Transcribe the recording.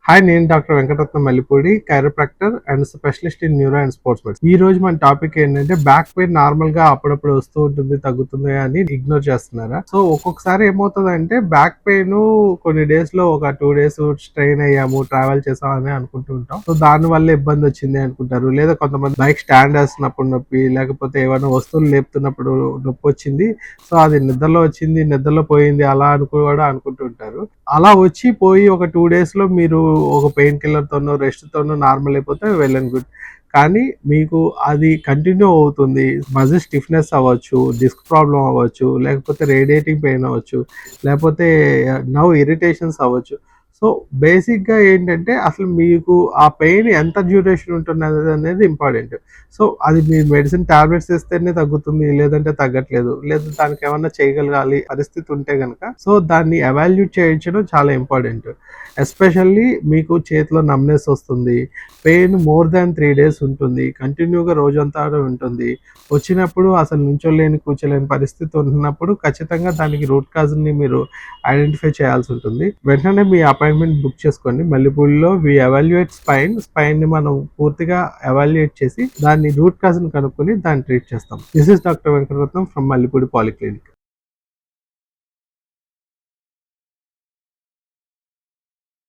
Hi, నేను doctor Venkataratnam Mallipudi, chiropractor and specialist in neuro and sports medicine. ఈ రోజు మన టాపిక్ ఏంటంటే బ్యాక్ పెయిన్ నార్మల్ గా అప్పుడప్పుడు వస్తూ ఉంటుంది, తగ్గుతుంది అని ఇగ్నోర్ చేస్తున్నారా? సో ఒక్కొక్కసారి ఏమవుతుందంటే బ్యాక్ పెయిన్ కొన్ని డేస్ లో ఒక 2 days స్ట్రెయిన్ అయ్యాము, ట్రావెల్ చేసామని అనుకుంటూ ఉంటాం. సో దాని వల్ల ఇబ్బంది వచ్చింది అనుకుంటారు, లేదా కొంతమంది బైక్ స్టాండ్ వేస్తున్నప్పుడు నొప్పి, లేకపోతే ఏమైనా వస్తువులు లేపుతున్నప్పుడు నొప్పి వచ్చింది, సో అది నిద్రలో వచ్చింది, నిద్రలో పోయింది అలా కూడా అనుకుంటూ ఉంటారు. అలా వచ్చి పోయి ఒక 2 days లో మీరు ఒక పెయిన్ కిల్లర్ తోనో రెస్ట్ తోనో నార్మల్ అయిపోతే వెల్ అండ్ గుడ్. కానీ మీకు అది కంటిన్యూ అవుతుంది, మజిల్ స్టిఫ్నెస్ అవ్వచ్చు, డిస్క్ ప్రాబ్లం అవ్వచ్చు, లేకపోతే రేడియేటింగ్ పెయిన్ అవ్వచ్చు, లేకపోతే నర్వ్ ఇరిటేషన్స్ అవ్వచ్చు. సో బేసిక్గా ఏంటంటే అసలు మీకు ఆ పెయిన్ ఎంత డ్యూరేషన్ ఉంటుంది అనేది ఇంపార్టెంట్. సో అది మీరు మెడిసిన్ టాబ్లెట్స్ ఇస్తేనే తగ్గుతుంది, లేదంటే తగ్గట్లేదు, లేదా దానికి ఏమన్నా చేయగలగాలి పరిస్థితి ఉంటే కనుక సో దాన్ని ఎవాల్యూట్ చేయించడం చాలా ఇంపార్టెంట్. ఎస్పెషల్లీ మీకు చేతిలో నమ్నెస్ వస్తుంది, పెయిన్ మోర్ దాన్ 3 days ఉంటుంది, కంటిన్యూగా రోజంతా ఉంటుంది, వచ్చినప్పుడు అసలు నుంచోలేని కూర్చోలేని పరిస్థితి ఉన్నప్పుడు ఖచ్చితంగా దానికి రూట్ కాజ్ని మీరు ఐడెంటిఫై చేయాల్సి ఉంటుంది. వెంటనే మీ అపాయింట్మెంట్ బుక్ చేసుకోండి. మల్లెపూడిలో వి ఎవాల్యుయేట్ స్పైన్ని మనం పూర్తిగా ఎవాల్యుయేట్ చేసి దాన్ని రూట్ కాజ్ని కనుక్కొని దాన్ని ట్రీట్ చేస్తాం. This is doctor Venkataratnam from Mallepudi polyclinic.